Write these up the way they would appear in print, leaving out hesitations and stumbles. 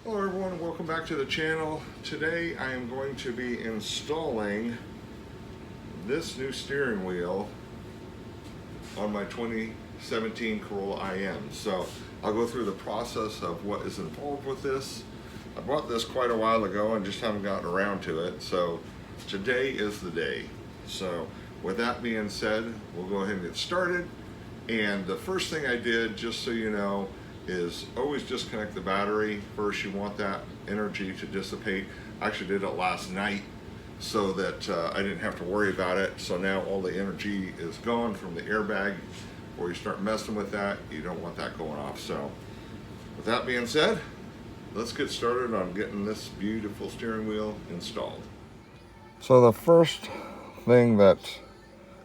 Hello everyone, welcome back to the channel. Today I am going to be installing this new steering wheel on my 2017 Corolla IM. So I'll go through the process of what is involved with this. I bought this quite a while ago and just haven't gotten around to it. So today is the day. So with that being said, we'll go ahead and get started. And the first thing I did, just so you know, is always disconnect the battery. First, you want that energy to dissipate. I actually did it last night so that I didn't have to worry about it. So now all the energy is gone from the airbag. Before you start messing with that, you don't want that going off. So with that being said, let's get started on getting this beautiful steering wheel installed. So the first thing that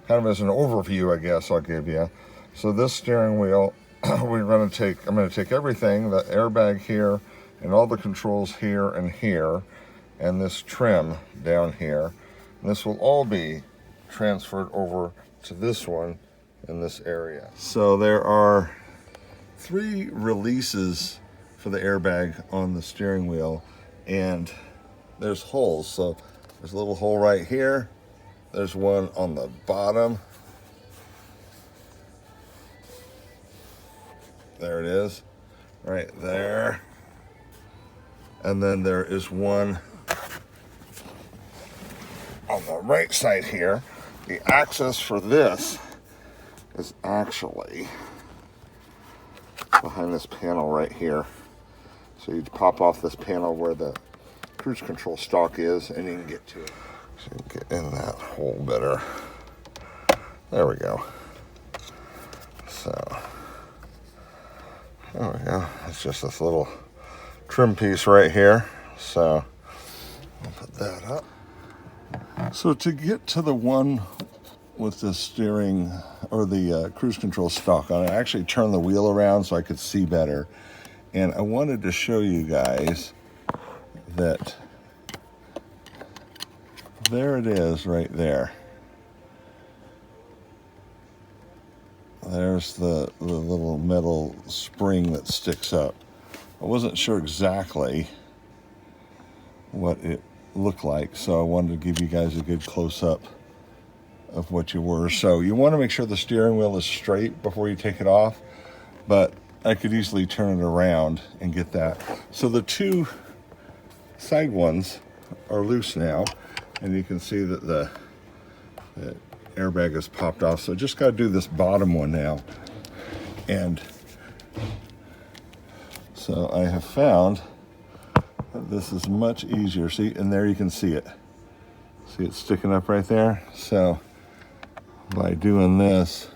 kind of as an overview, I guess I'll give you. So this steering wheel, I'm going to take everything, the airbag here and all the controls here and here, and this trim down here. And this will all be transferred over to this one in this area. So there are 3 releases for the airbag on the steering wheel, and there's holes. So there's a little hole right here. There's one on the bottom. There it is, right there. And then there is one on the right side here. The access for this is actually behind this panel right here. So you pop off this panel where the cruise control stalk is, and you can get to it. So you can get in that hole better. There we go. So there we go. It's just this little trim piece right here. So I'll put that up. So to get to the one with the steering or the cruise control stalk on it, I actually turned the wheel around so I could see better. And I wanted to show you guys that there it is right there. There's the little metal spring that sticks up. I wasn't sure exactly what it looked like, so I wanted to give you guys a good close-up of what you were. So you want to make sure the steering wheel is straight before you take it off, but I could easily turn it around and get that. So the 2 side ones are loose now, and you can see that the airbag is popped off. So just got to do this bottom one now. And so I have found that this is much easier. See, and there you can see it. See it sticking up right there? So by doing this,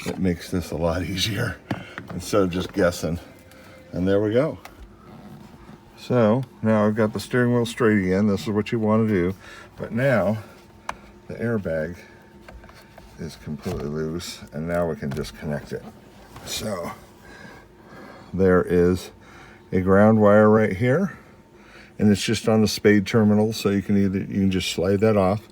it makes this a lot easier instead of just guessing. And there we go. So now I've got the steering wheel straight again. This is what you want to do. But now the airbag is completely loose, and now we can just connect it. So there is a ground wire right here, and it's just on the spade terminal, so you can just slide that off.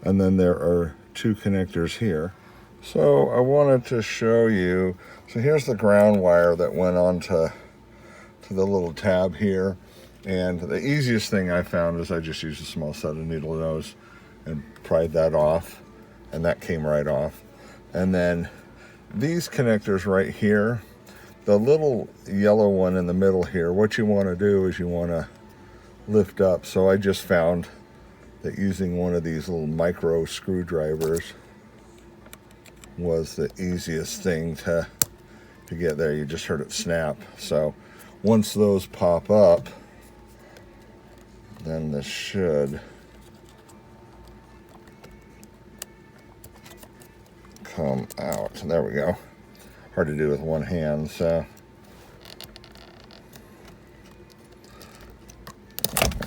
And then there are 2 connectors here. So I wanted to show you, so here's the ground wire that went on to the little tab here. And the easiest thing I found is I just used a small set of needle nose and pried that off, and that came right off. And then these connectors right here, the little yellow one in the middle here, what you want to do is you want to lift up. So I just found that using one of these little micro screwdrivers was the easiest thing to get there. You just heard it snap. So once those pop up, then this should come out. There we go. Hard to do with one hand, so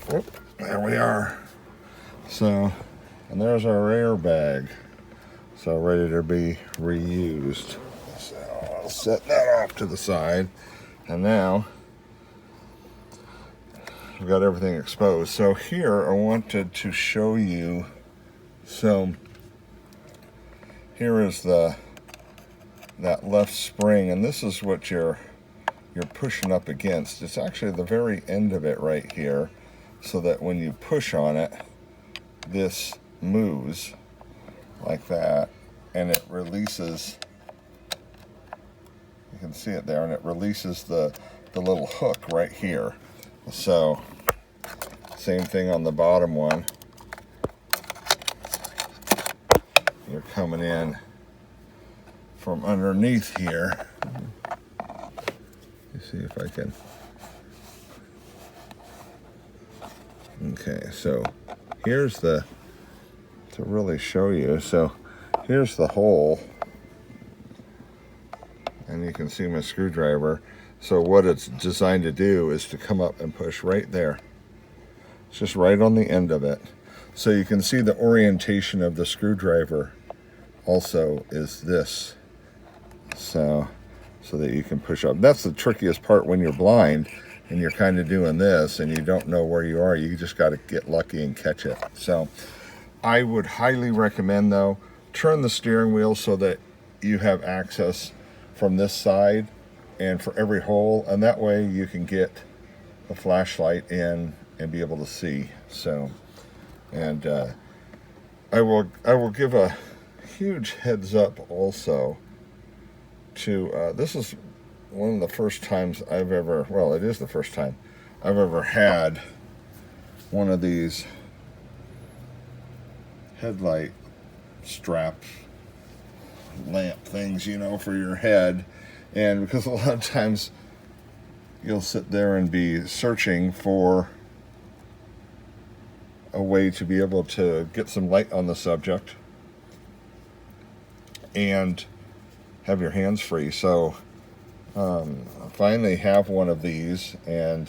whoop, there we are. So, and there's our airbag, so ready to be reused. So I'll set that off to the side, and now we've got everything exposed. So here I wanted to show you, so here is that left spring, and this is what your you're pushing up against. It's actually the very end of it right here, so that when you push on it, this moves like that, and it releases. You can see it there, and it releases the little hook right here. So same thing on the bottom one. You're coming in from underneath here. Let's see if I can. Okay, so here's to really show you. So here's the hole, and you can see my screwdriver. So what it's designed to do is to come up and push right there. It's just right on the end of it. So you can see the orientation of the screwdriver also is this. So that you can push up. That's the trickiest part when you're blind and you're kind of doing this and you don't know where you are. You just got to get lucky and catch it. So I would highly recommend, though, turn the steering wheel so that you have access from this side and for every hole, and that way you can get the flashlight in and be able to see. So, and I will give a huge heads up also to this is one of the first times I've ever, well, it is the first time I've ever had one of these headlight straps, lamp things, you know, for your head. And because a lot of times you'll sit there and be searching for a way to be able to get some light on the subject and have your hands free. So I finally have one of these, and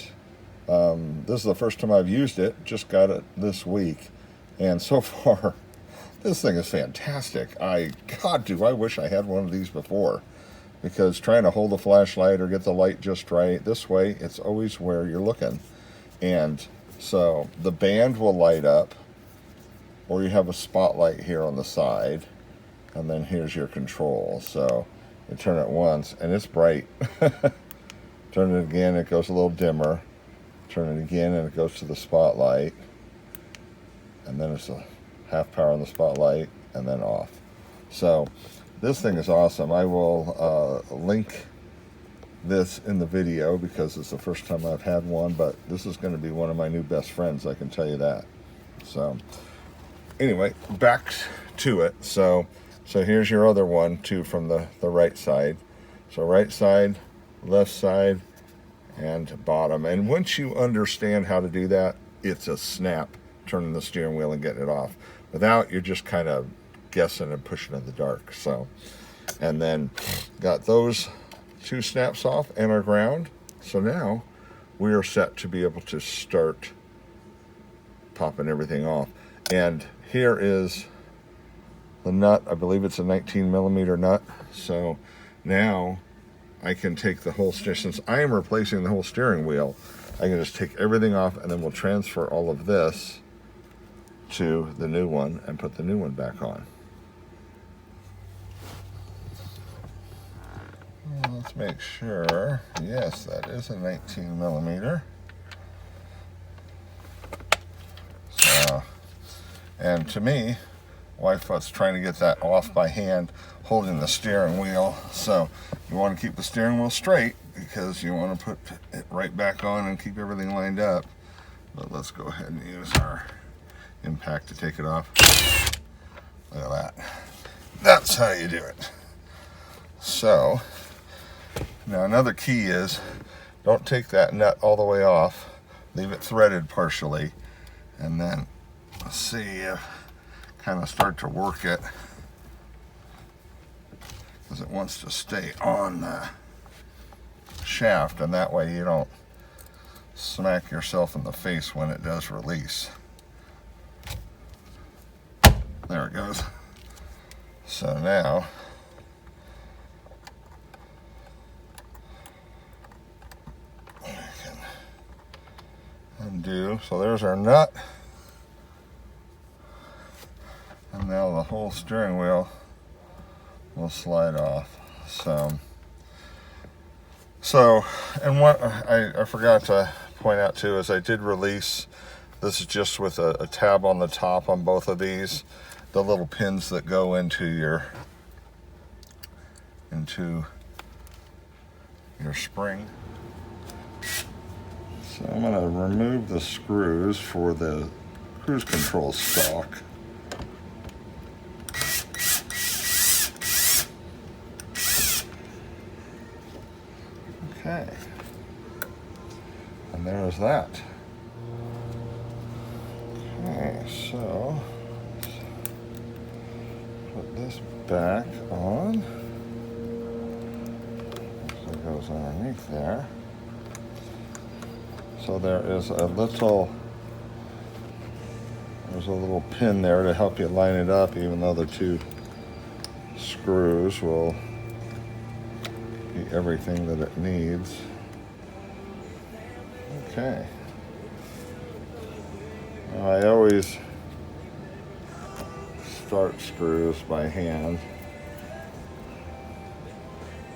this is the first time I've used it. Just got it this week, and so far this thing is fantastic. God, do I wish I had one of these before, because trying to hold the flashlight or get the light just right, this way it's always where you're looking. And so the band will light up, or you have a spotlight here on the side, and then here's your control. So you turn it once and it's bright. Turn it again, it goes a little dimmer. Turn it again and it goes to the spotlight, and then it's a half power on the spotlight and then off. So this thing is awesome. I will link this in the video because it's the first time I've had one, but this is going to be one of my new best friends, I can tell you that. So anyway, back to it. So here's your other one too, from the right side. So right side, left side, and bottom. And once you understand how to do that, it's a snap turning the steering wheel and getting it off. Without, you're just kind of guessing and pushing in the dark. So, and then got those two snaps off and our ground. So now we are set to be able to start popping everything off. And here is the nut. I believe it's a 19 millimeter nut. So now I can take the whole steering, since I am replacing the whole steering wheel, I can just take everything off, and then we'll transfer all of this to the new one and put the new one back on. Let's make sure. Yes, that is a 19 millimeter. So, and to me, wife was trying to get that off by hand, holding the steering wheel. So you want to keep the steering wheel straight because you want to put it right back on and keep everything lined up. But let's go ahead and use our impact to take it off. Look at that. That's how you do it. So now another key is, don't take that nut all the way off. Leave it threaded partially, and then see if kind of start to work it, because it wants to stay on the shaft, and that way you don't smack yourself in the face when it does release. There it goes. So now I can undo. So there's our nut. And now the whole steering wheel will slide off. So, and what I forgot to point out too is I did release, this is just with a tab on the top on both of these, the little pins that go into your spring. So I'm going to remove the screws for the cruise control stalk. Okay, and there's that. Okay, so let's put this back on. So it goes underneath there. So there's a little pin there to help you line it up, even though the two screws will be everything that it needs. Okay. Now I always start screws by hand.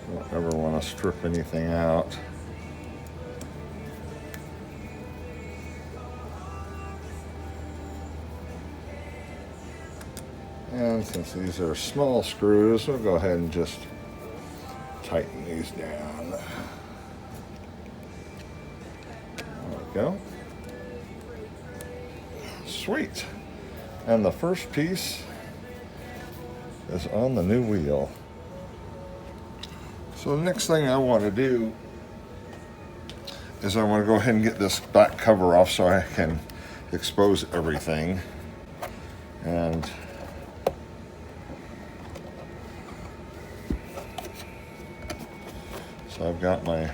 Don't ever want to strip anything out. And since these are small screws, we'll go ahead and just tighten these down. There we go. Sweet. And the first piece is on the new wheel. So the next thing I want to do is I want to go ahead and get this back cover off so I can expose everything. And so I've got my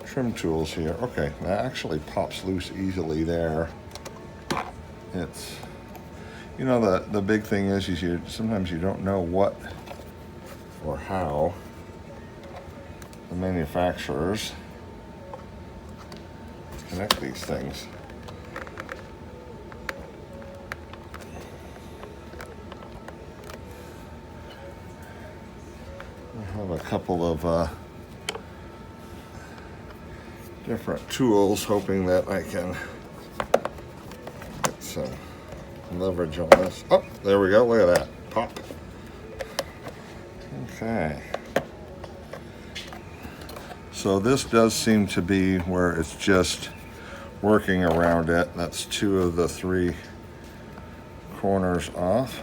trim tools here. Okay, that actually pops loose easily there. It's, you know, the big thing is sometimes you don't know what or how the manufacturers connect these things. I have a couple of different tools, hoping that I can get some leverage on this. Oh, there we go. Look at that. Pop. Okay. So this does seem to be where it's just working around it. That's 2 of the 3 corners off.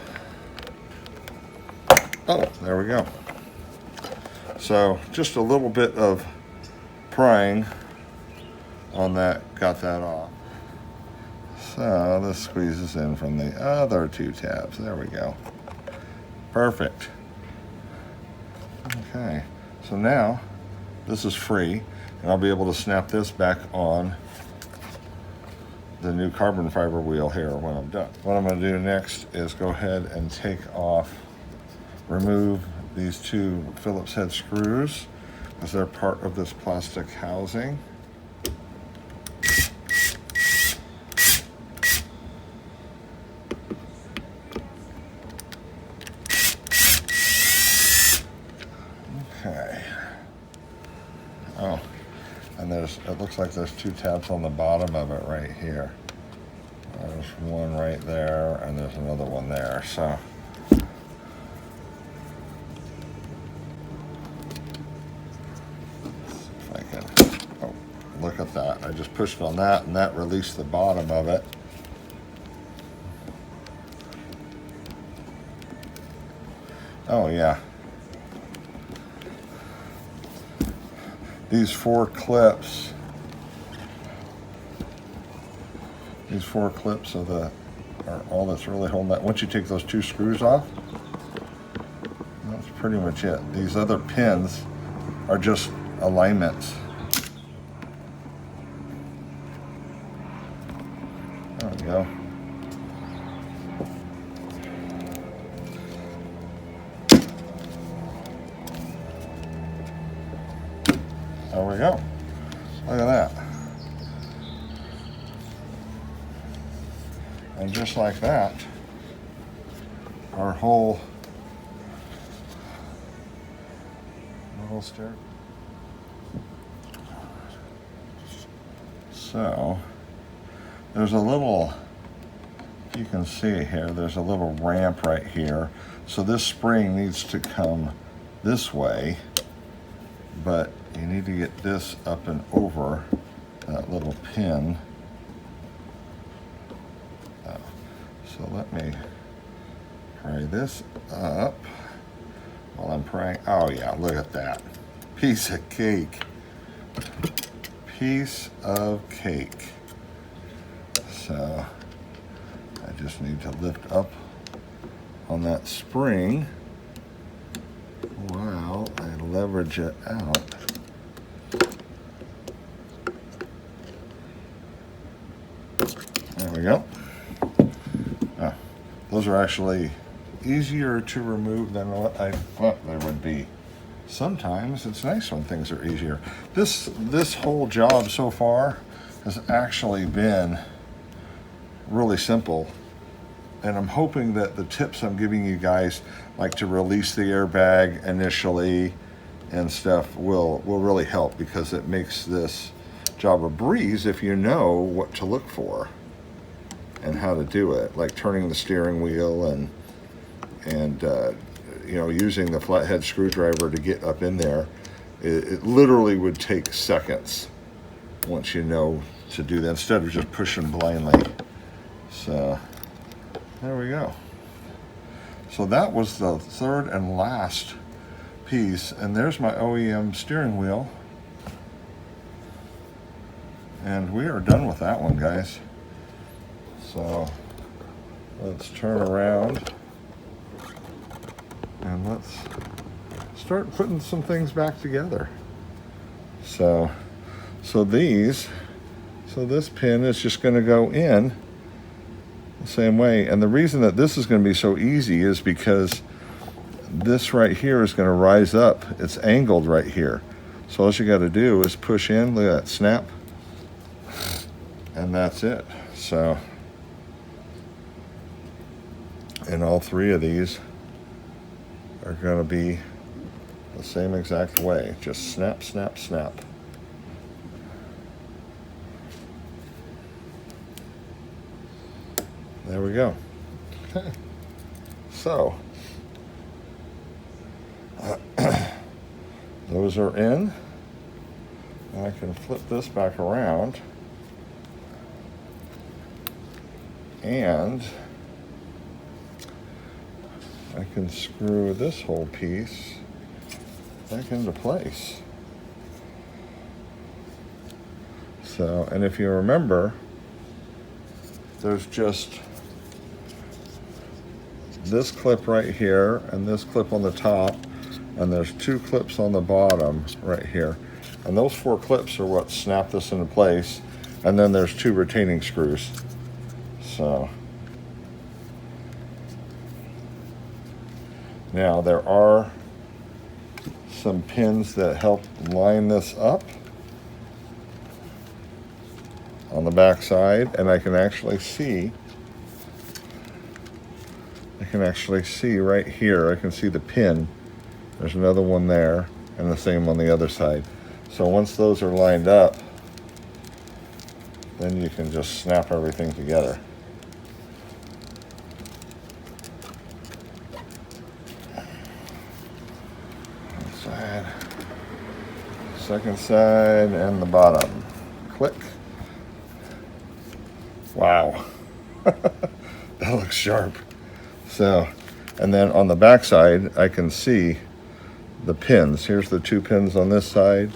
Oh, there we go. So just a little bit of prying on that got that off. So this squeezes in from the other 2 tabs. There we go. Perfect. Okay, so now this is free, and I'll be able to snap this back on the new carbon fiber wheel here when I'm done. What I'm going to do next is go ahead and remove these 2 Phillips head screws, because they're part of this plastic housing. Okay. Oh, and it looks like there's 2 tabs on the bottom of it right here. There's one right there, and there's another one there. So if I can, oh, look at that. I just pushed on that, and that released the bottom of it. Oh yeah. These 4 clips are all that's really holding that. Once you take those 2 screws off, that's pretty much it. These other pins are just alignments. There we go. There we go. Look at that. And just like that, our whole steering. So there's a little, you can see it here, there's a little ramp right here. So this spring needs to come this way, but you need to get this up and over that little pin. So let me pry this up while I'm prying. Oh yeah, look at that. Piece of cake. Piece of cake. So I just need to lift up on that spring while I leverage it out. There we go. Those are actually easier to remove than what I thought they would be. Sometimes it's nice when things are easier. This whole job so far has actually been really simple, and I'm hoping that the tips I'm giving you guys, like to release the airbag initially and stuff, will really help, because it makes this job a breeze if you know what to look for and how to do it, like turning the steering wheel and you know, using the flathead screwdriver to get up in there. It literally would take seconds once you know to do that, instead of just pushing blindly. So there we go. So that was the third and last piece, and there's my OEM steering wheel, and we are done with that one, guys. So let's turn around and let's start putting some things back together. So this pin is just going to go in the same way, and the reason that this is going to be so easy is because this right here is going to rise up. It's angled right here, so all you got to do is push in. Look at that snap, and that's it. So, and all three of these are going to be the same exact way. Just snap, snap, snap. There we go. Okay. So, those are in. I can flip this back around, and I can screw this whole piece back into place. So, and if you remember, there's just this clip right here and this clip on the top, and there's two clips on the bottom right here, and those four clips are what snap this into place, and then there's two retaining screws. So now there are some pins that help line this up on the back side, and I can actually see right here, I can see the pin. There's another one there, and the same on the other side. So once those are lined up, then you can just snap everything together. One side, second side, and the bottom. Click. Wow. That looks sharp. So, and then on the back side, I can see the pins. Here's the two pins on this side,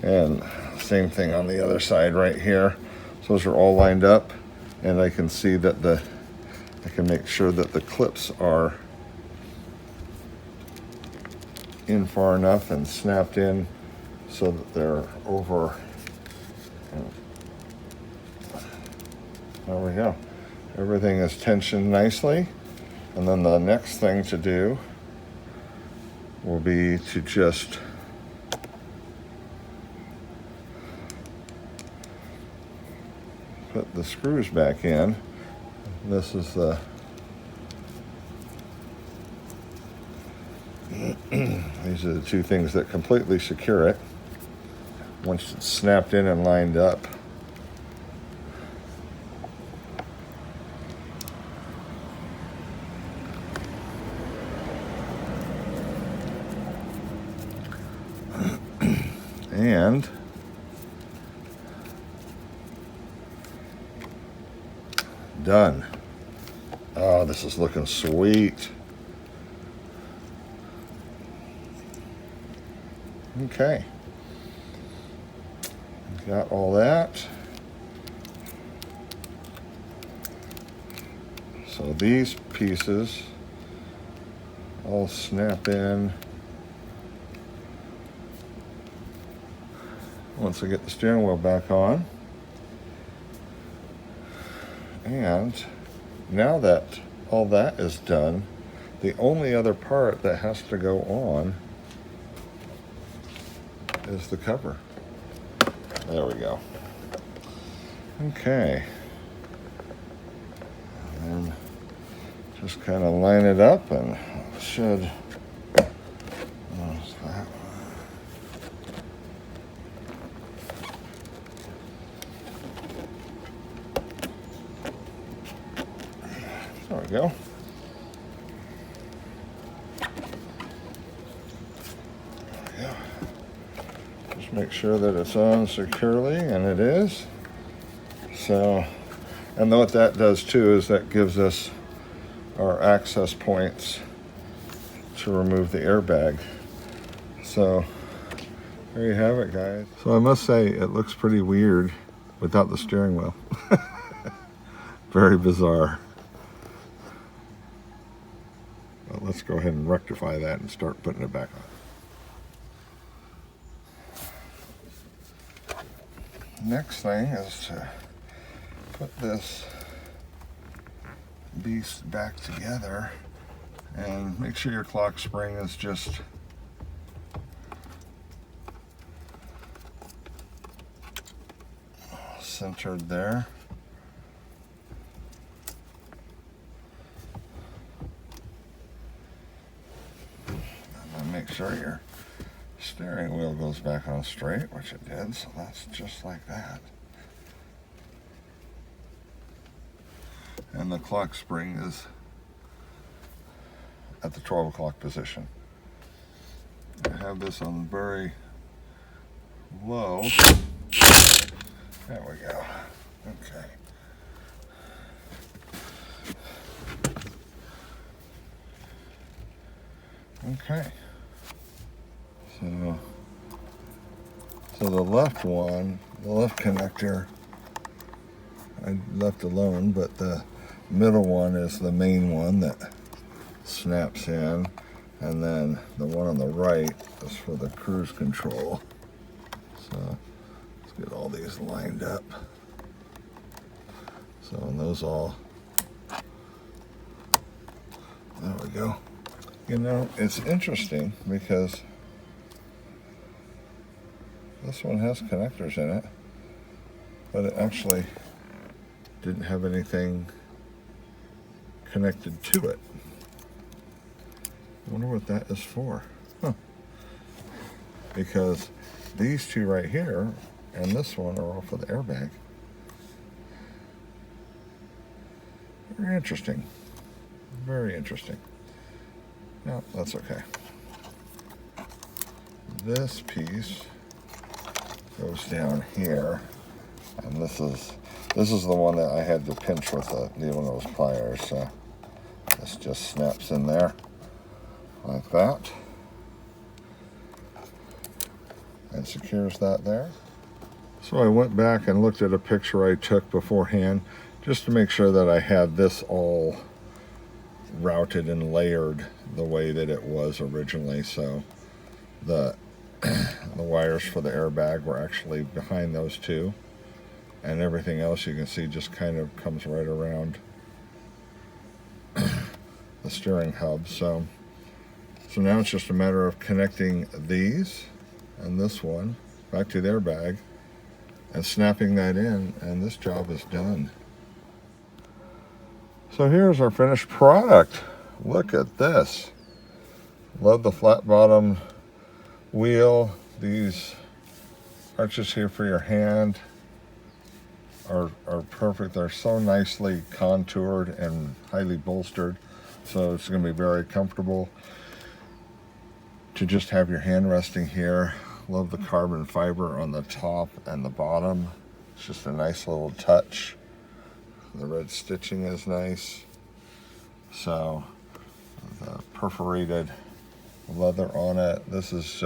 and same thing on the other side right here. So those are all lined up, and I can see that I can make sure that the clips are in far enough and snapped in so that they're over. There we go. Everything is tensioned nicely. And then the next thing to do will be to just put the screws back in. This is the these are the two things that completely secure it. Once it's snapped in and lined up, And done. Oh, this is looking sweet. Okay. Got all that. So these pieces all snap in once I get the steering wheel back on. And now that all that is done, the only other part that has to go on is the cover. There we go. Okay. And then just kind of line it up and it should. There we go. Yeah. Just make sure that it's on securely, and it is. So, and what that does too is that gives us our access points to remove the airbag. So there you have it, guys. So I must say it looks pretty weird without the steering wheel. Very bizarre. Well, let's go ahead and rectify that and start putting it back on. Next thing is to put this beast back together and make sure your clock spring is just centered there. And then make sure your steering wheel goes back on straight, which it did, so that's just like that. And the clock spring is at the 12 o'clock position. I have this on very low. There we go. Okay. Okay. So the left one, the left connector, I left alone, but the middle one is the main one that snaps in, and then the one on the right is for the cruise control. So let's get all these lined up. So those all, there we go. You know, it's interesting because this one has connectors in it, but it actually didn't have anything connected to it. I wonder what that is for. Huh. Because these two right here and this one are all for the airbag. Very interesting. Very interesting. No, that's okay. This piece goes down here, and this is the one that I had to pinch with one of those pliers. So this just snaps in there like that and secures that there. So I went back and looked at a picture I took beforehand just to make sure that I had this all routed and layered the way that it was originally. So the wires for the airbag were actually behind those two, and everything else you can see just kind of comes right around the steering hub. So now it's just a matter of connecting these and this one back to the airbag and snapping that in, and this job is done. So here's our finished product. Look at this. Love the flat bottom wheel. These arches here for your hand are perfect. They're so nicely contoured and highly bolstered, so it's going to be very comfortable to just have your hand resting here Love the carbon fiber on the top and the bottom. It's just a nice little touch. The red stitching is nice. So the perforated leather on it. This is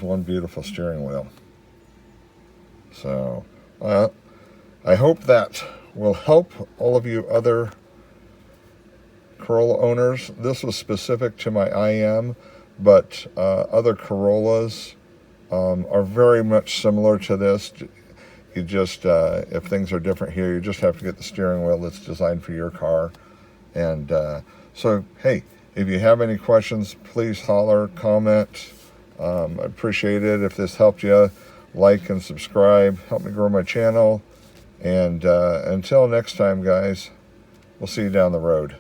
one beautiful steering wheel. So I hope that will help all of you other Corolla owners. This was specific to my IM, but other Corollas are very much similar to this. You just, if things are different here, you just have to get the steering wheel that's designed for your car. And so, hey, if you have any questions, please holler, comment. I appreciate it. If this helped you, like and subscribe. Help me grow my channel. And until next time, guys, we'll see you down the road.